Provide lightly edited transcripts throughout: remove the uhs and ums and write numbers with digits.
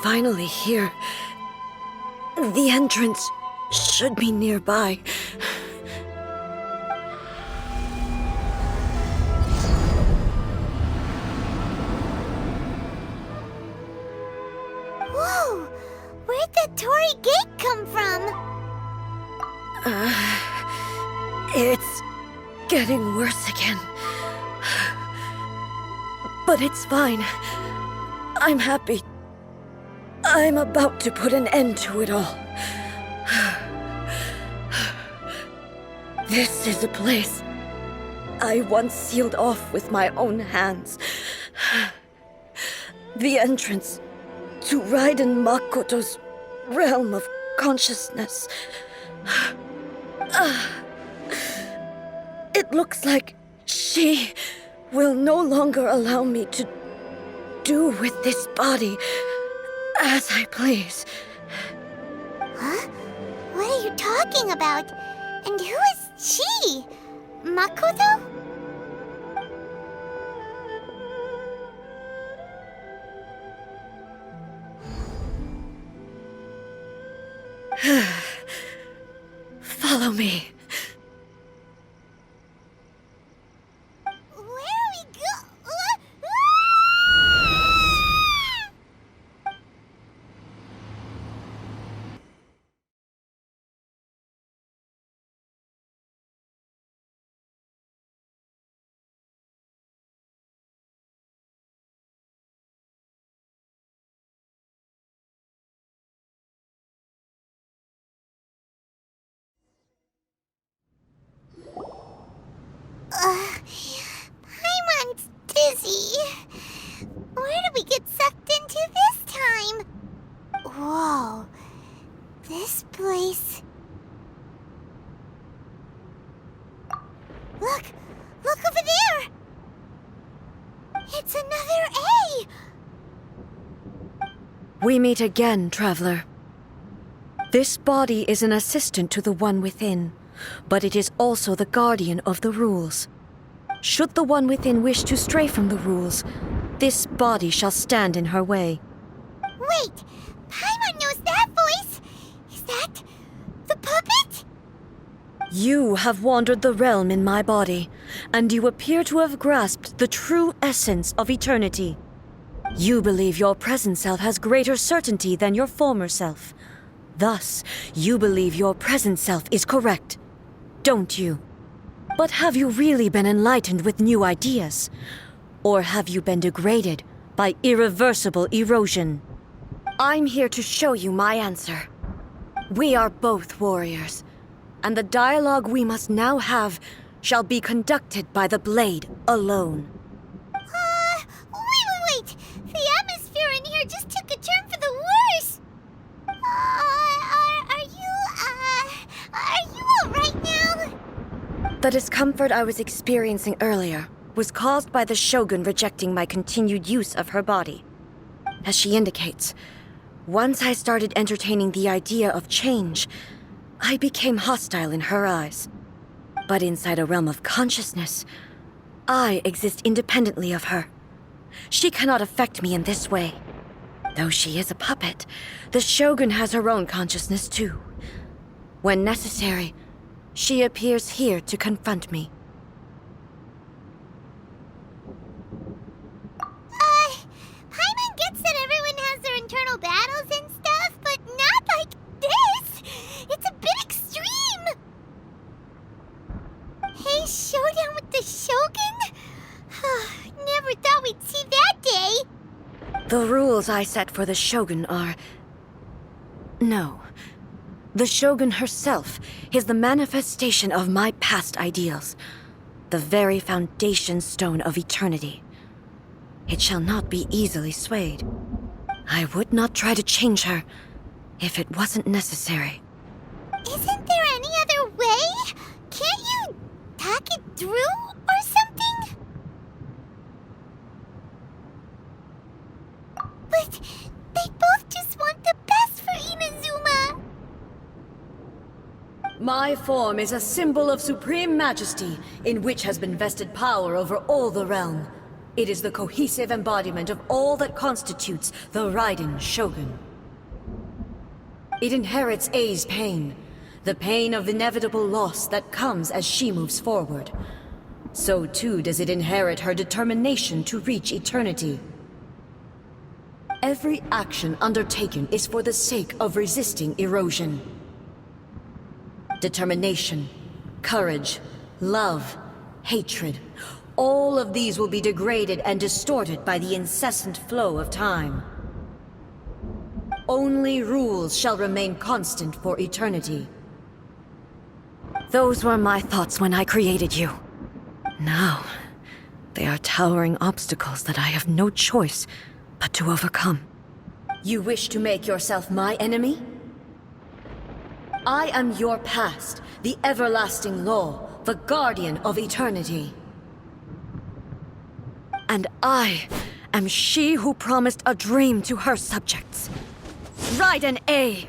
finally here. The entrance should be nearby. Whoa! Where'd the Torii Gate come from? It's getting worse again. But it's fine. I'm happy. I'm about to put an end to it all. This is a place I once sealed off with my own hands. The entrance to Raiden Makoto's realm of consciousness. It looks like she will no longer allow me to do with this body as I please. Huh? What are you talking about? And who is she? Makoto? Follow me. Where are we go? Paimon's dizzy. Where did we get sucked into this time? Whoa. This place... Look! Look over there! It's another A! We meet again, traveler. This body is an assistant to the one within, but it is also the guardian of the rules. Should the one within wish to stray from the rules, this body shall stand in her way. Wait! Paimon knows that voice! Is that... the puppet? You have wandered the realm in my body, and you appear to have grasped the true essence of eternity. You believe your present self has greater certainty than your former self. Thus, you believe your present self is correct, don't you? But have you really been enlightened with new ideas? Or have you been degraded by irreversible erosion? I'm here to show you my answer. We are both warriors, and the dialogue we must now have shall be conducted by the blade alone. Wait! The atmosphere in here just took a turn for the worse! Are you alright now? The discomfort I was experiencing earlier was caused by the Shogun rejecting my continued use of her body. As she indicates, once I started entertaining the idea of change, I became hostile in her eyes. But inside a realm of consciousness, I exist independently of her. She cannot affect me in this way. Though she is a puppet, the Shogun has her own consciousness too. When necessary, she appears here to confront me. Paimon gets that everyone has their internal battles and stuff, but not like this! It's a bit extreme! Hey, showdown with the Shogun? Never thought we'd see that day! The rules I set for the Shogun are... No. The Shogun herself is the manifestation of my past ideals. The very foundation stone of eternity. It shall not be easily swayed. I would not try to change her if it wasn't necessary. Isn't there any other way? Can't you talk it through or something? But they both just want the best for Inazuma. My form is a symbol of supreme majesty in which has been vested power over all the realm. It is the cohesive embodiment of all that constitutes the Raiden Shogun. It inherits Ei's pain, the pain of inevitable loss that comes as she moves forward. So too does it inherit her determination to reach eternity. Every action undertaken is for the sake of resisting erosion. Determination, courage, love, hatred, all of these will be degraded and distorted by the incessant flow of time. Only rules shall remain constant for eternity. Those were my thoughts when I created you. Now, they are towering obstacles that I have no choice but to overcome. You wish to make yourself my enemy? I am your past, the everlasting law, the guardian of eternity. And I am she who promised a dream to her subjects. Raiden A.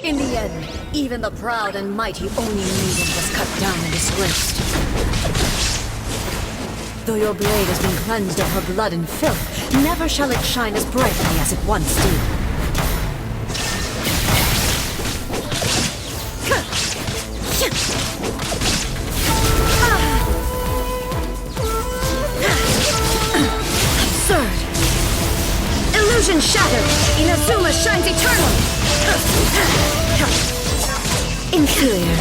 In the end, even the proud and mighty Oni maiden was cut down and disgraced. Though your blade has been cleansed of her blood and filth, never shall it shine as brightly as it once did. Absurd! Illusion shattered! Inazuma shines eternal! Inferior!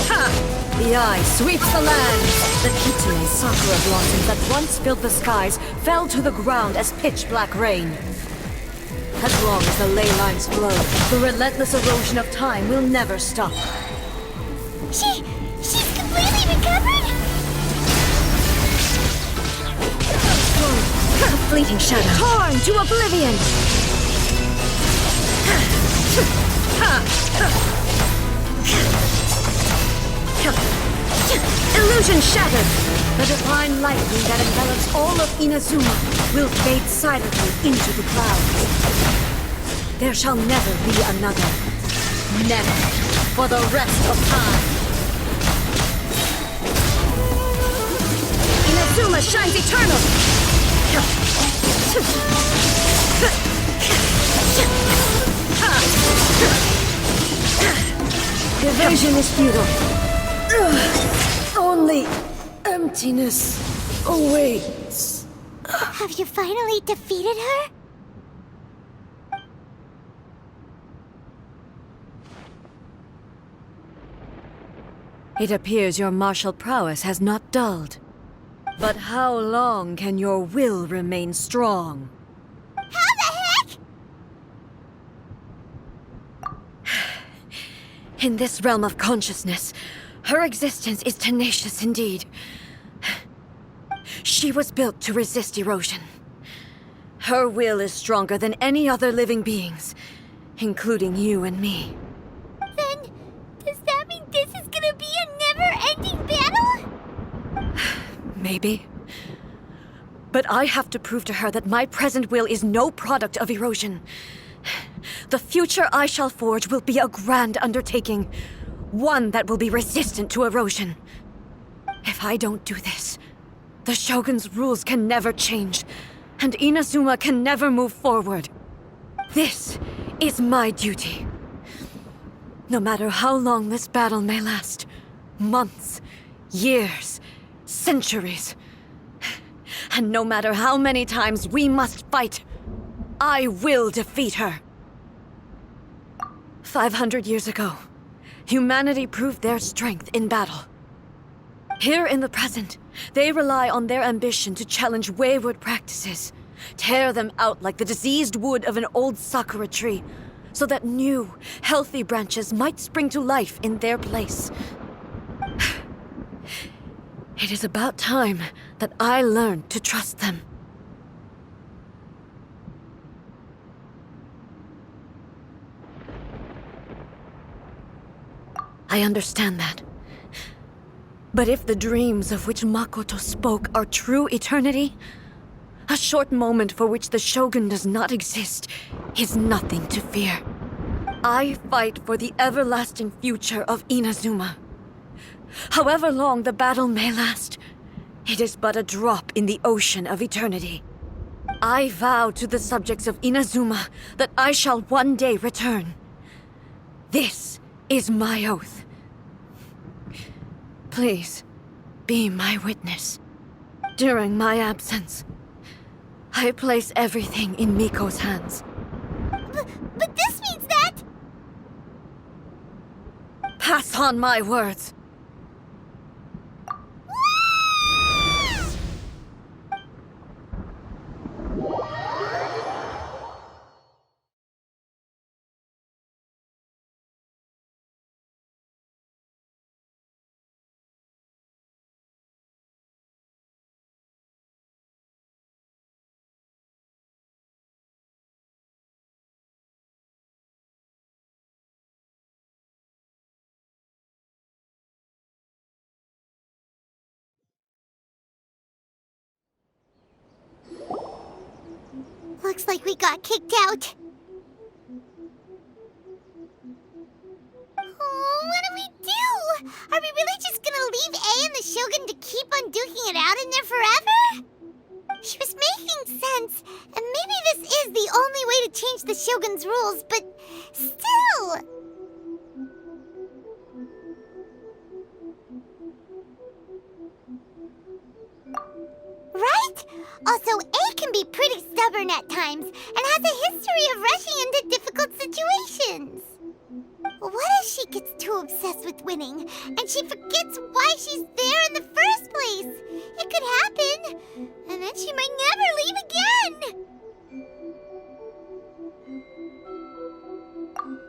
The eye sweeps the land! The Kitsune sakura blossoms that once filled the skies fell to the ground as pitch-black rain. As long as the ley lines flow, the relentless erosion of time will never stop. She's completely recovered? A fleeting shadow. Torn to oblivion! Illusion shattered! The divine lightning that envelops all of Inazuma will fade silently into the clouds. There shall never be another. Never. For the rest of time. Inazuma shines eternal! Evasion is futile. Only emptiness awaits. Have you finally defeated her? It appears your martial prowess has not dulled. But how long can your will remain strong? How the heck? In this realm of consciousness, her existence is tenacious indeed. She was built to resist erosion. Her will is stronger than any other living being's, including you and me. Then, does that mean this is gonna be a never-ending battle? Maybe. But I have to prove to her that my present will is no product of erosion. The future I shall forge will be a grand undertaking. One that will be resistant to erosion. If I don't do this, the Shogun's rules can never change, and Inazuma can never move forward. This is my duty. No matter how long this battle may last, months, years, centuries, and no matter how many times we must fight, I will defeat her. 500 years ago, humanity proved their strength in battle. Here in the present, they rely on their ambition to challenge wayward practices, tear them out like the diseased wood of an old sakura tree, so that new, healthy branches might spring to life in their place. It is about time that I learned to trust them. I understand that. But if the dreams of which Makoto spoke are true eternity, a short moment for which the Shogun does not exist is nothing to fear. I fight for the everlasting future of Inazuma. However long the battle may last, it is but a drop in the ocean of eternity. I vow to the subjects of Inazuma that I shall one day return. This is my oath. Please, be my witness. During my absence, I place everything in Miko's hands. But this means that... Pass on my words. Looks like we got kicked out. Oh, what do we do? Are we really just gonna leave A and the Shogun to keep on duking it out in there forever? She was making sense, and maybe this is the only way to change the Shogun's rules, but still... Right? Also, A can be pretty stubborn at times, and has a history of rushing into difficult situations. What if she gets too obsessed with winning, and she forgets why she's there in the first place? It could happen, and then she might never leave again.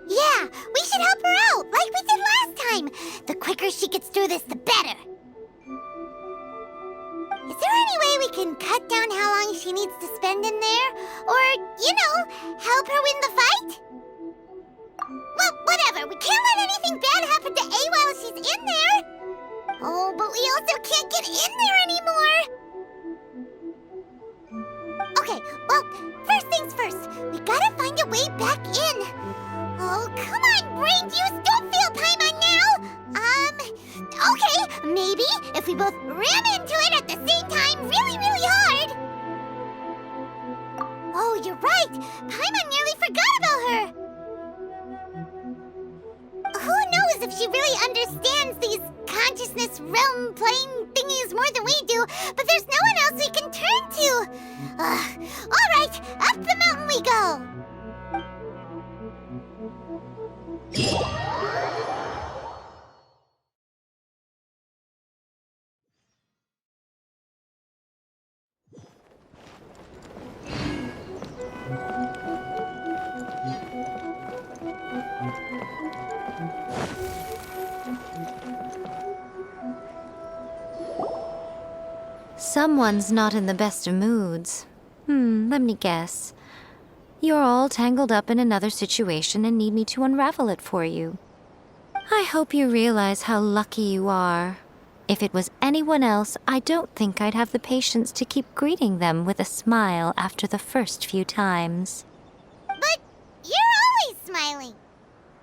Yeah, we should help her out, like we did last time. The quicker she gets through this, the better. Is there any way we can cut down how long she needs to spend in there? Or, you know, help her win the fight? Well, whatever. We can't let anything bad happen to A while she's in there. Oh, but we also can't get in there anymore. Okay, well, first things first. We gotta find a way back in. Oh, come on, brain juice. Don't feel Paimon now. Okay, maybe if we both ram into it at the same time really, really hard. Oh, you're right. Paimon nearly forgot about her. Who knows if she really understands these consciousness realm plane thingies more than we do, but there's no one else we can turn to. All right, up the mountain we go. Someone's not in the best of moods. Let me guess. You're all tangled up in another situation and need me to unravel it for you. I hope you realize how lucky you are. If it was anyone else, I don't think I'd have the patience to keep greeting them with a smile after the first few times. But you're always smiling.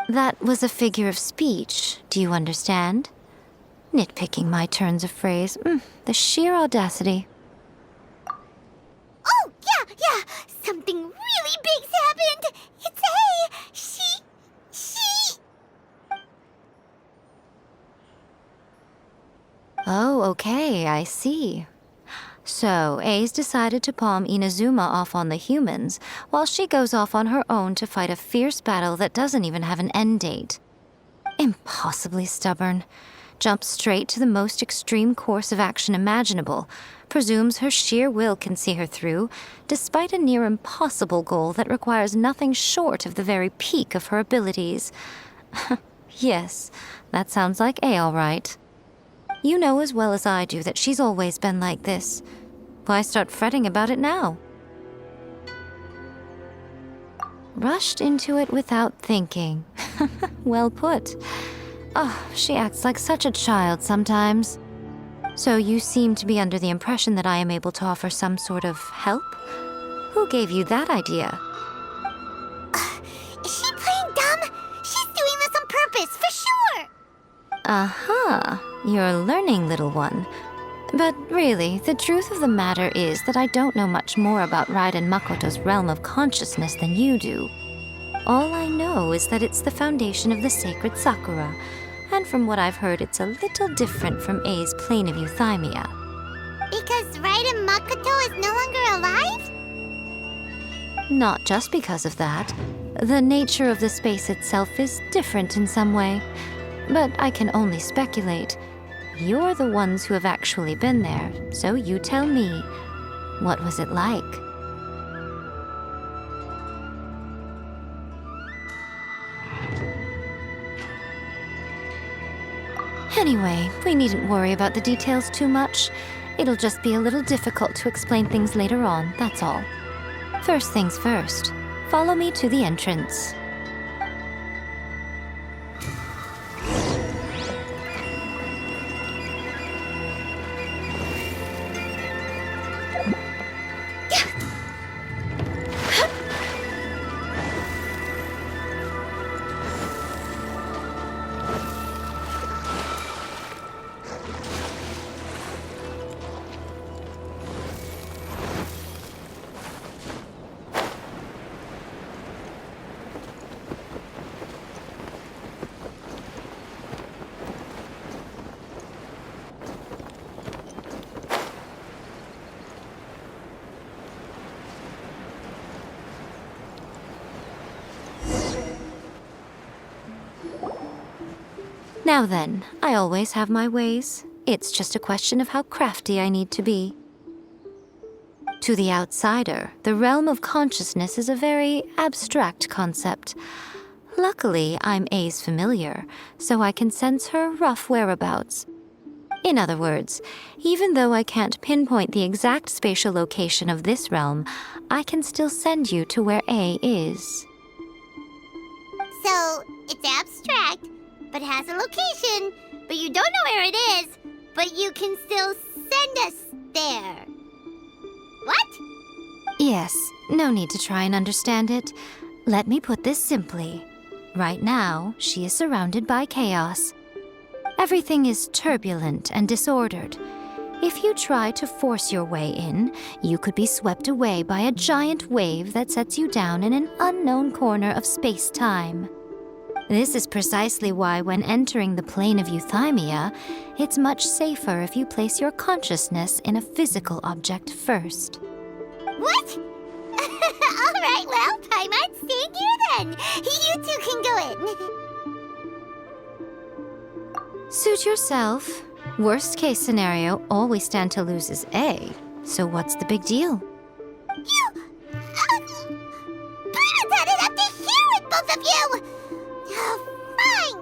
That was a figure of speech, do you understand? Nitpicking my turns of phrase. The sheer audacity. Oh, yeah. Something really big's happened. It's A. She... Oh, okay, I see. So, A's decided to palm Inazuma off on the humans, while she goes off on her own to fight a fierce battle that doesn't even have an end date. Impossibly stubborn. Jumps straight to the most extreme course of action imaginable, presumes her sheer will can see her through, despite a near impossible goal that requires nothing short of the very peak of her abilities. Yes, that sounds like A all right. You know as well as I do that she's always been like this. Why start fretting about it now? Rushed into it without thinking. Well put. Oh, she acts like such a child sometimes. So you seem to be under the impression that I am able to offer some sort of help? Who gave you that idea? Is she playing dumb? She's doing this on purpose, for sure. Aha, you're learning, little one. But really, the truth of the matter is that I don't know much more about Raiden Makoto's realm of consciousness than you do. All I know is that it's the foundation of the sacred Sakura, and from what I've heard, it's a little different from A's plane of euthymia. Because Raiden Makoto is no longer alive? Not just because of that. The nature of the space itself is different in some way. But I can only speculate. You're the ones who have actually been there, so you tell me. What was it like? Anyway, we needn't worry about the details too much. It'll just be a little difficult to explain things later on, that's all. First things first, follow me to the entrance. Now then, I always have my ways. It's just a question of how crafty I need to be. To the outsider, the realm of consciousness is a very abstract concept. Luckily, I'm A's familiar, so I can sense her rough whereabouts. In other words, even though I can't pinpoint the exact spatial location of this realm, I can still send you to where A is. So, it's abstract, but has a location, but you don't know where it is, but you can still send us there. What? Yes, no need to try and understand it. Let me put this simply. Right now, she is surrounded by chaos. Everything is turbulent and disordered. If you try to force your way in, you could be swept away by a giant wave that sets you down in an unknown corner of space-time. This is precisely why when entering the plane of euthymia, it's much safer if you place your consciousness in a physical object first. What? All right, well, Paimon, stand here then. You two can go in. Suit yourself. Worst case scenario, all we stand to lose is A. So what's the big deal? You... Paimon's had it up to here with both of you! Fine!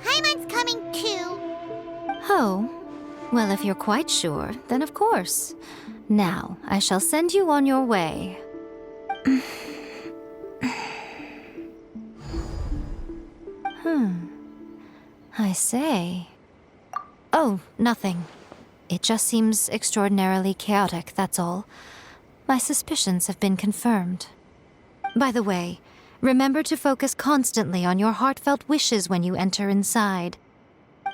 Paimon's coming too. Oh, well, if you're quite sure, then of course. Now, I shall send you on your way. I say. Oh, nothing. It just seems extraordinarily chaotic, that's all. My suspicions have been confirmed. By the way, remember to focus constantly on your heartfelt wishes when you enter inside.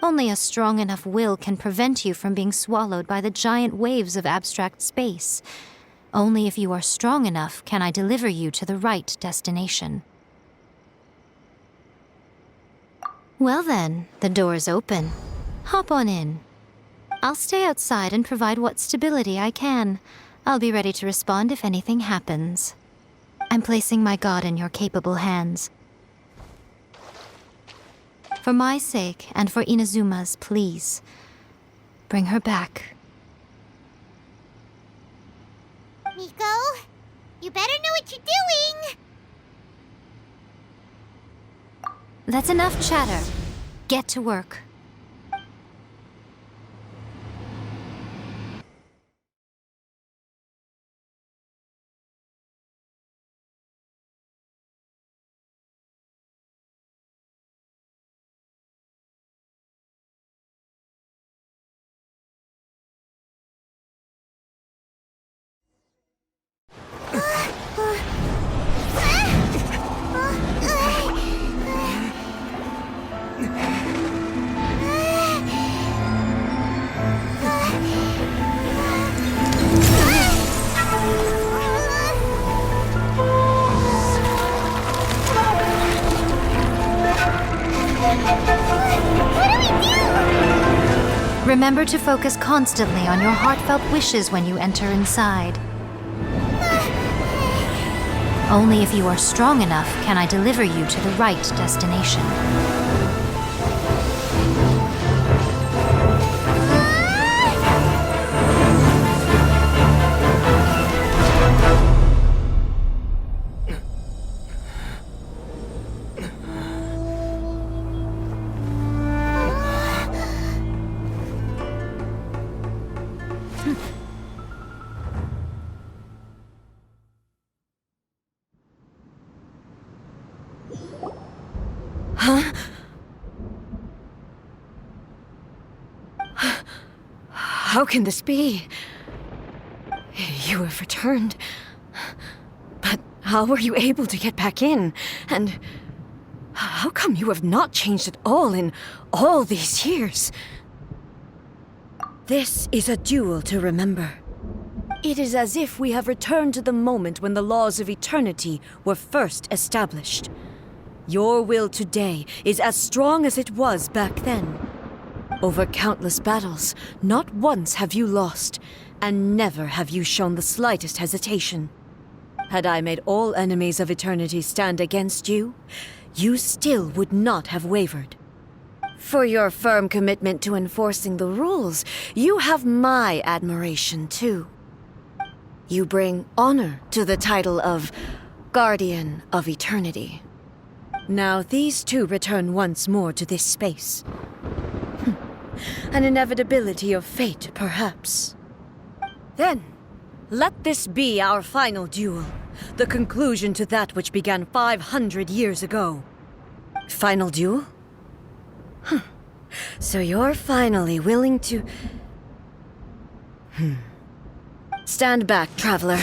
Only a strong enough will can prevent you from being swallowed by the giant waves of abstract space. Only if you are strong enough can I deliver you to the right destination. Well then, the door's open. Hop on in. I'll stay outside and provide what stability I can. I'll be ready to respond if anything happens. I'm placing my god in your capable hands. For my sake and for Inazuma's, please, bring her back. Miko, you better know what you're doing! That's enough chatter. Get to work. Remember to focus constantly on your heartfelt wishes when you enter inside. Only if you are strong enough can I deliver you to the right destination. How can this be? You have returned. But how were you able to get back in? And how come you have not changed at all in all these years? This is a duel to remember. It is as if we have returned to the moment when the laws of eternity were first established. Your will today is as strong as it was back then. Over countless battles, not once have you lost, and never have you shown the slightest hesitation. Had I made all enemies of eternity stand against you, you still would not have wavered. For your firm commitment to enforcing the rules, you have my admiration too. You bring honor to the title of Guardian of Eternity. Now these two return once more to this space. An inevitability of fate, perhaps. Then, let this be our final duel, the conclusion to that which began 500 years ago. Final duel? So you're finally willing to... Stand back, traveler.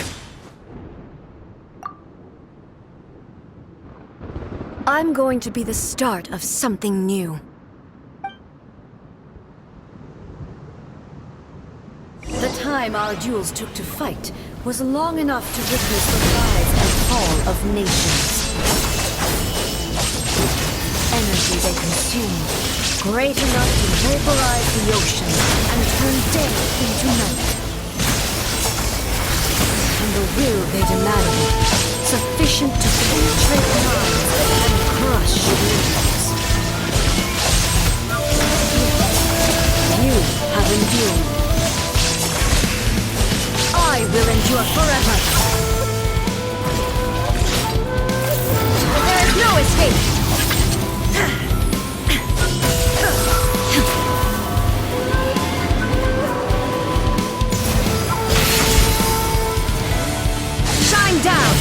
I'm going to be the start of something new. The time our duels took to fight was long enough to witness the rise and fall of nations. Energy they consumed, great enough to vaporize the ocean and turn day into night. And the will they demanded, sufficient to penetrate minds and crush dreams. You have endured. I will endure forever. There is no escape. Shine down.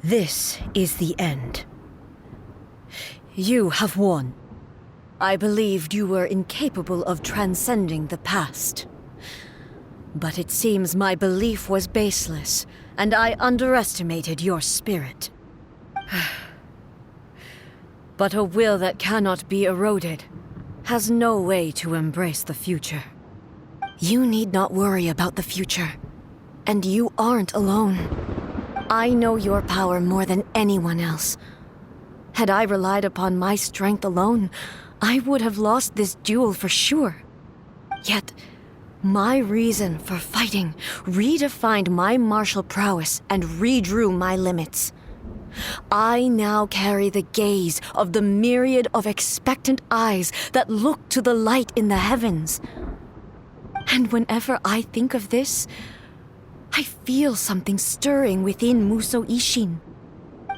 This is the end. You have won. I believed you were incapable of transcending the past. But it seems my belief was baseless, and I underestimated your spirit. But a will that cannot be eroded has no way to embrace the future. You need not worry about the future, and you aren't alone. I know your power more than anyone else. Had I relied upon my strength alone, I would have lost this duel for sure. Yet, my reason for fighting redefined my martial prowess and redrew my limits. I now carry the gaze of the myriad of expectant eyes that look to the light in the heavens. And whenever I think of this, I feel something stirring within Musou Ishin.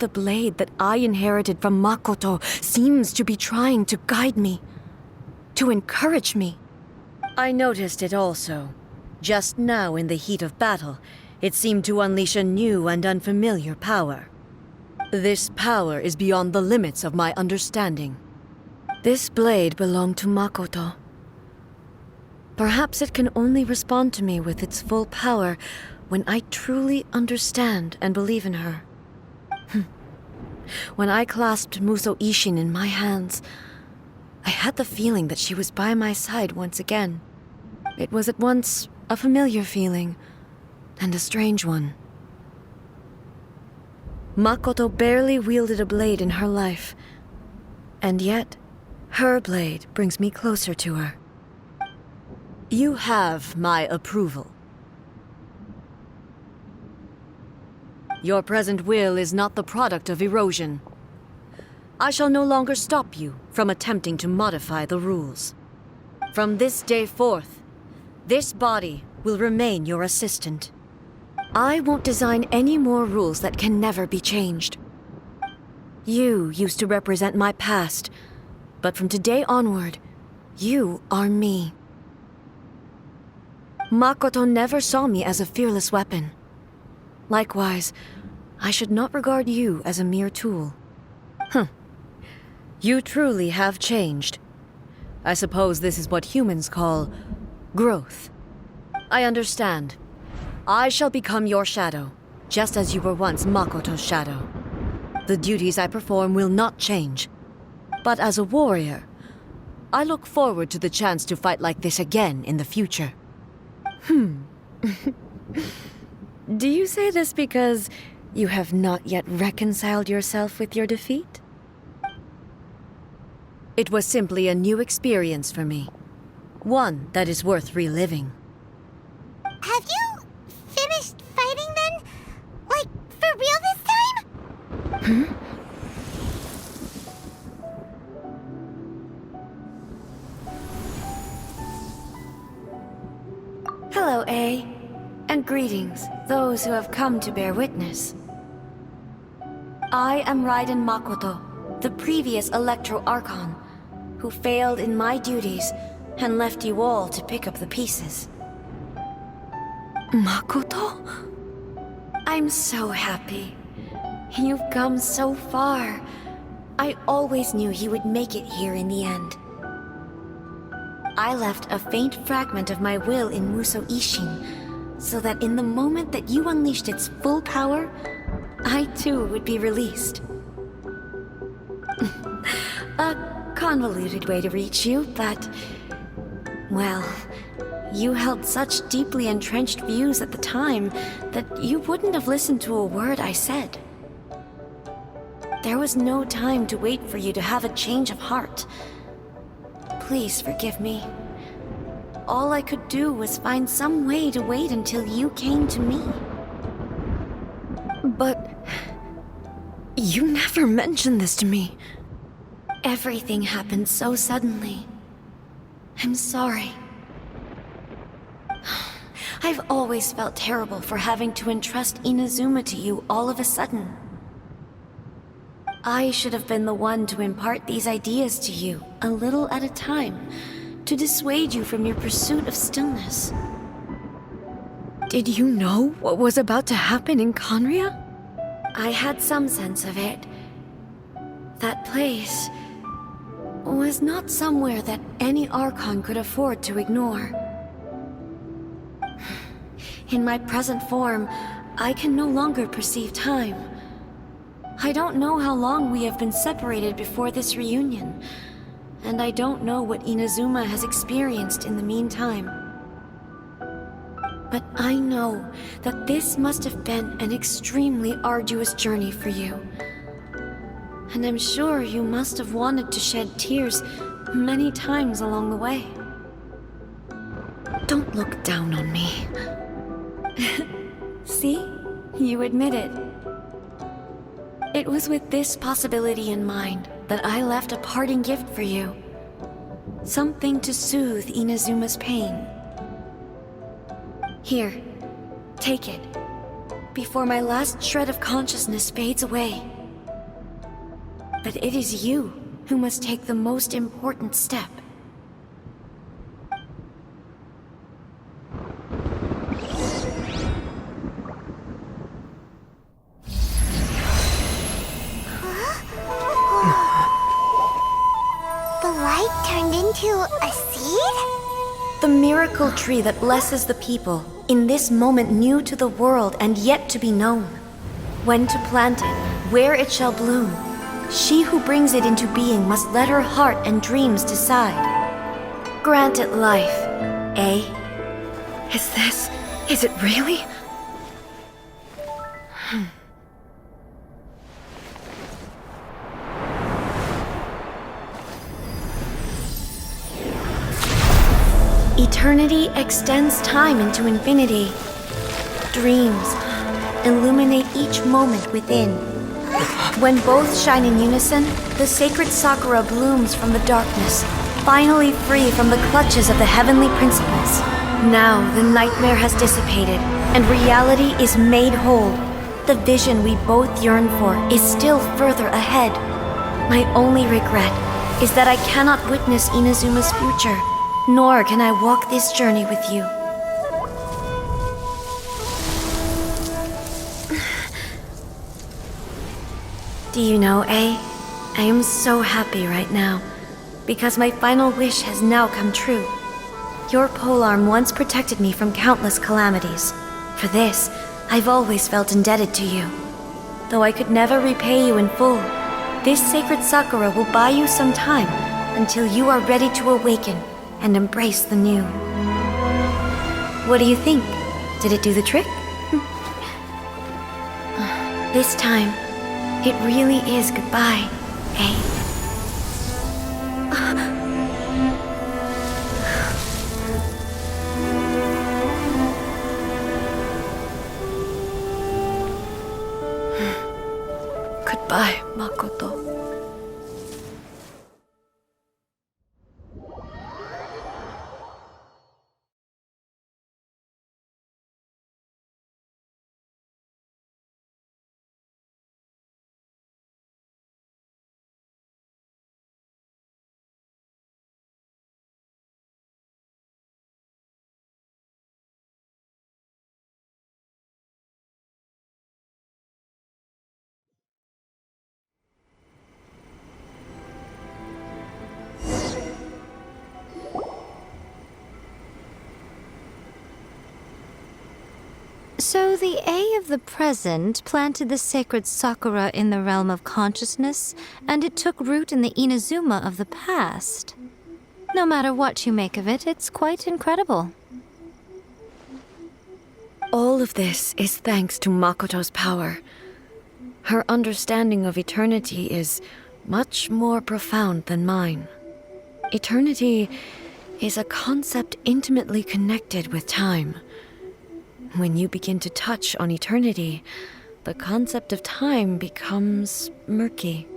The blade that I inherited from Makoto seems to be trying to guide me, to encourage me. I noticed it also. Just now in the heat of battle, it seemed to unleash a new and unfamiliar power. This power is beyond the limits of my understanding. This blade belonged to Makoto. Perhaps it can only respond to me with its full power when I truly understand and believe in her. When I clasped Musou Ishin in my hands, I had the feeling that she was by my side once again. It was at once a familiar feeling and a strange one. Makoto barely wielded a blade in her life, and yet her blade brings me closer to her. You have my approval. Your present will is not the product of erosion. I shall no longer stop you from attempting to modify the rules. From this day forth, this body will remain your assistant. I won't design any more rules that can never be changed. You used to represent my past, but from today onward, you are me. Makoto never saw me as a fearless weapon. Likewise, I should not regard you as a mere tool. You truly have changed. I suppose this is what humans call growth. I understand. I shall become your shadow, just as you were once Makoto's shadow. The duties I perform will not change. But as a warrior, I look forward to the chance to fight like this again in the future. Do you say this because you have not yet reconciled yourself with your defeat? It was simply a new experience for me. One that is worth reliving. Have you finished fighting then? Like, for real this time? Hello, A. And greetings, those who have come to bear witness. I am Raiden Makoto, the previous Electro Archon, who failed in my duties and left you all to pick up the pieces. Makoto? I'm so happy. You've come so far. I always knew you would make it here in the end. I left a faint fragment of my will in Muso Ishin, so that in the moment that you unleashed its full power, I too would be released. A convoluted way to reach you, but... well, you held such deeply entrenched views at the time that you wouldn't have listened to a word I said. There was no time to wait for you to have a change of heart. Please forgive me. All I could do was find some way to wait until you came to me. But... you never mentioned this to me. Everything happened so suddenly. I'm sorry. I've always felt terrible for having to entrust Inazuma to you all of a sudden. I should have been the one to impart these ideas to you, a little at a time, to dissuade you from your pursuit of stillness. Did you know what was about to happen in Conria? I had some sense of it. That place was not somewhere that any Archon could afford to ignore. In my present form, I can no longer perceive time. I don't know how long we have been separated before this reunion, and I don't know what Inazuma has experienced in the meantime. But I know that this must have been an extremely arduous journey for you. And I'm sure you must have wanted to shed tears many times along the way. Don't look down on me. See? You admit it. It was with this possibility in mind that I left a parting gift for you. Something to soothe Inazuma's pain. Here, take it, before my last shred of consciousness fades away. But it is you who must take the most important step. The light turned into a seed? The miracle tree that blesses the people, in this moment new to the world and yet to be known. When to plant it, where it shall bloom, she who brings it into being must let her heart and dreams decide. Grant it life, eh? Is it really? Eternity extends time into infinity. Dreams illuminate each moment within. When both shine in unison, the sacred Sakura blooms from the darkness, finally free from the clutches of the heavenly principles. Now the nightmare has dissipated, and reality is made whole. The vision we both yearn for is still further ahead. My only regret is that I cannot witness Inazuma's future, nor can I walk this journey with you. Do you know, I am so happy right now, because my final wish has now come true. Your polearm once protected me from countless calamities. For this, I've always felt indebted to you. Though I could never repay you in full, this sacred Sakura will buy you some time until you are ready to awaken and embrace the new. What do you think? Did it do the trick? This time, it really is goodbye, eh? Goodbye, Makoto. So the A of the present planted the sacred Sakura in the realm of consciousness, and it took root in the Inazuma of the past. No matter what you make of it, it's quite incredible. All of this is thanks to Makoto's power. Her understanding of eternity is much more profound than mine. Eternity is a concept intimately connected with time. When you begin to touch on eternity, the concept of time becomes murky.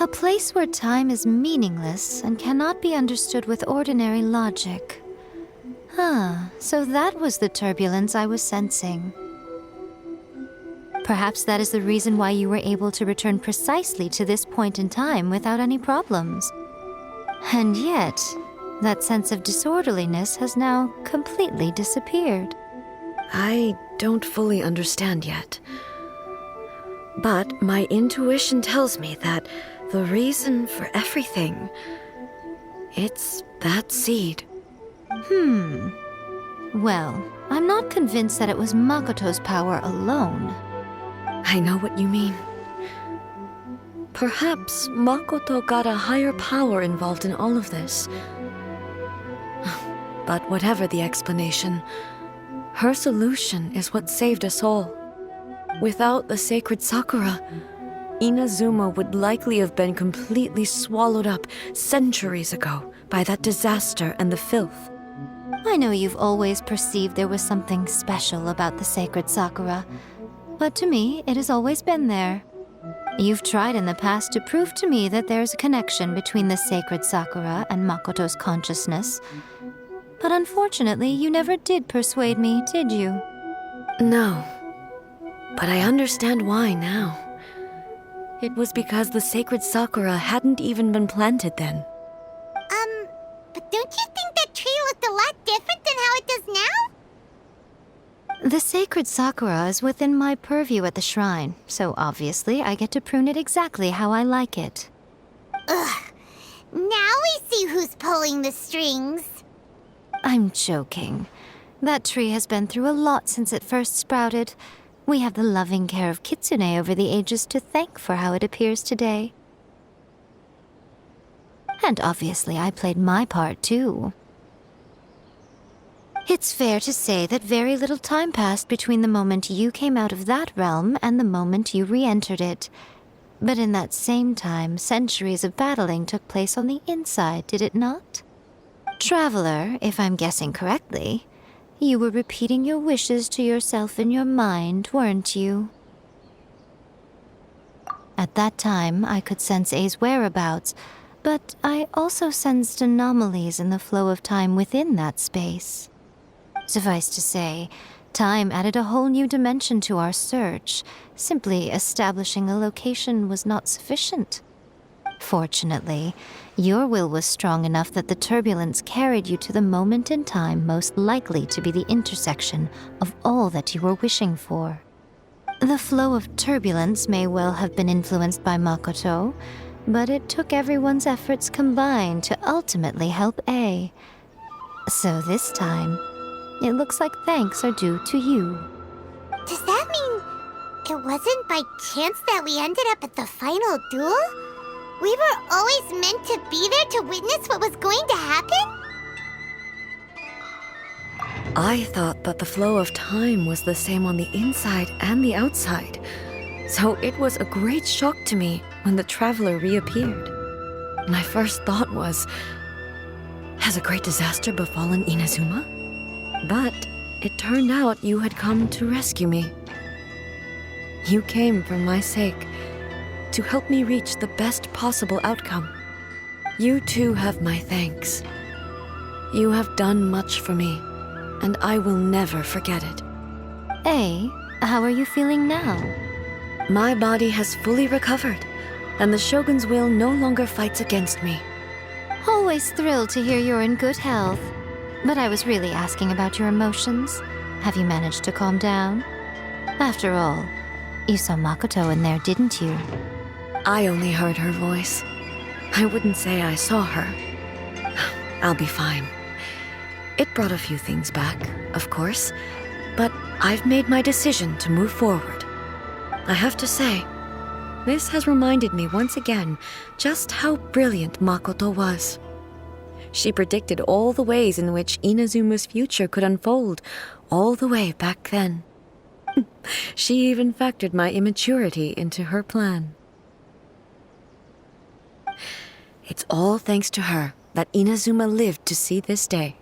A place where time is meaningless and cannot be understood with ordinary logic. So that was the turbulence I was sensing. Perhaps that is the reason why you were able to return precisely to this point in time without any problems. And yet, that sense of disorderliness has now completely disappeared. I don't fully understand yet. But my intuition tells me that the reason for everything, it's that seed. Well, I'm not convinced that it was Makoto's power alone. I know what you mean. Perhaps Makoto got a higher power involved in all of this. But whatever the explanation, her solution is what saved us all. Without the sacred Sakura, Inazuma would likely have been completely swallowed up centuries ago by that disaster and the filth. I know you've always perceived there was something special about the sacred Sakura, but to me, it has always been there. You've tried in the past to prove to me that there's a connection between the sacred Sakura and Makoto's consciousness, but unfortunately, you never did persuade me, did you? No, but I understand why now. It was because the sacred Sakura hadn't even been planted then. But don't you think that tree looked a lot different than how it does now? The sacred Sakura is within my purview at the shrine, so obviously I get to prune it exactly how I like it. Ugh. Now we see who's pulling the strings. I'm joking. That tree has been through a lot since it first sprouted, We have the loving care of Kitsune over the ages to thank for how it appears today. And obviously I played my part too. It's fair to say that very little time passed between the moment you came out of that realm and the moment you re-entered it. But in that same time, centuries of battling took place on the inside, did it not? Traveler, if I'm guessing correctly, you were repeating your wishes to yourself in your mind, weren't you? At that time, I could sense A's whereabouts, but I also sensed anomalies in the flow of time within that space. Suffice to say, time added a whole new dimension to our search. Simply establishing a location was not sufficient. Fortunately, your will was strong enough that the turbulence carried you to the moment in time most likely to be the intersection of all that you were wishing for. The flow of turbulence may well have been influenced by Makoto, but it took everyone's efforts combined to ultimately help A. So this time, it looks like thanks are due to you. Does that mean it wasn't by chance that we ended up at the final duel? We were always meant to be there to witness what was going to happen? I thought that the flow of time was the same on the inside and the outside, so it was a great shock to me when the traveler reappeared. My first thought was, has a great disaster befallen Inazuma? But it turned out you had come to rescue me. You came for my sake, to help me reach the best possible outcome. You too have my thanks. You have done much for me, and I will never forget it. A, how are you feeling now? My body has fully recovered, and the Shogun's will no longer fights against me. Always thrilled to hear you're in good health. But I was really asking about your emotions. Have you managed to calm down? After all, you saw Makoto in there, didn't you? I only heard her voice. I wouldn't say I saw her. I'll be fine. It brought a few things back, of course, but I've made my decision to move forward. I have to say, this has reminded me once again just how brilliant Makoto was. She predicted all the ways in which Inazuma's future could unfold, all the way back then. She even factored my immaturity into her plan. It's all thanks to her that Inazuma lived to see this day.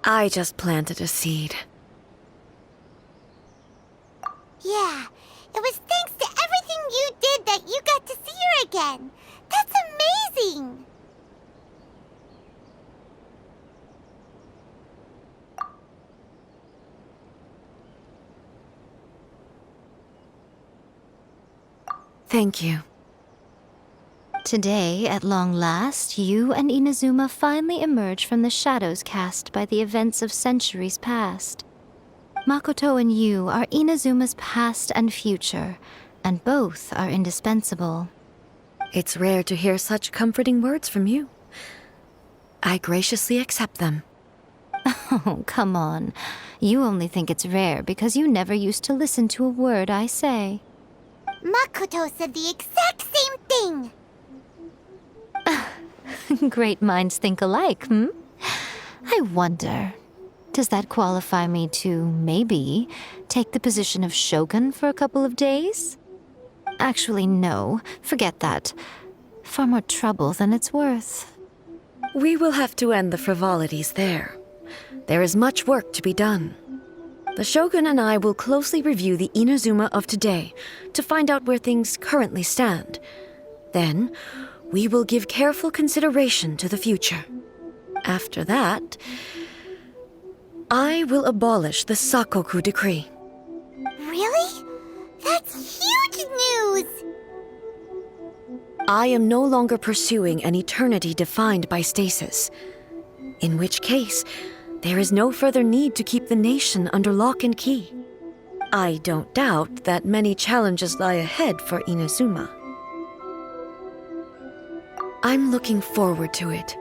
I just planted a seed. Yeah, it was thanks to everything you did that you got to see her again. That's amazing! Thank you. Today, at long last, you and Inazuma finally emerge from the shadows cast by the events of centuries past. Makoto and you are Inazuma's past and future, and both are indispensable. It's rare to hear such comforting words from you. I graciously accept them. Oh, come on. You only think it's rare because you never used to listen to a word I say. Makoto said the exact same thing! Great minds think alike, hmm? I wonder, does that qualify me to, maybe, take the position of Shogun for a couple of days? Actually, no. Forget that. Far more trouble than it's worth. We will have to end the frivolities there. There is much work to be done. The Shogun and I will closely review the Inazuma of today to find out where things currently stand. Then, we will give careful consideration to the future. After that, I will abolish the Sakoku decree. Really? That's huge news! I am no longer pursuing an eternity defined by stasis. In which case, there is no further need to keep the nation under lock and key. I don't doubt that many challenges lie ahead for Inazuma. I'm looking forward to it.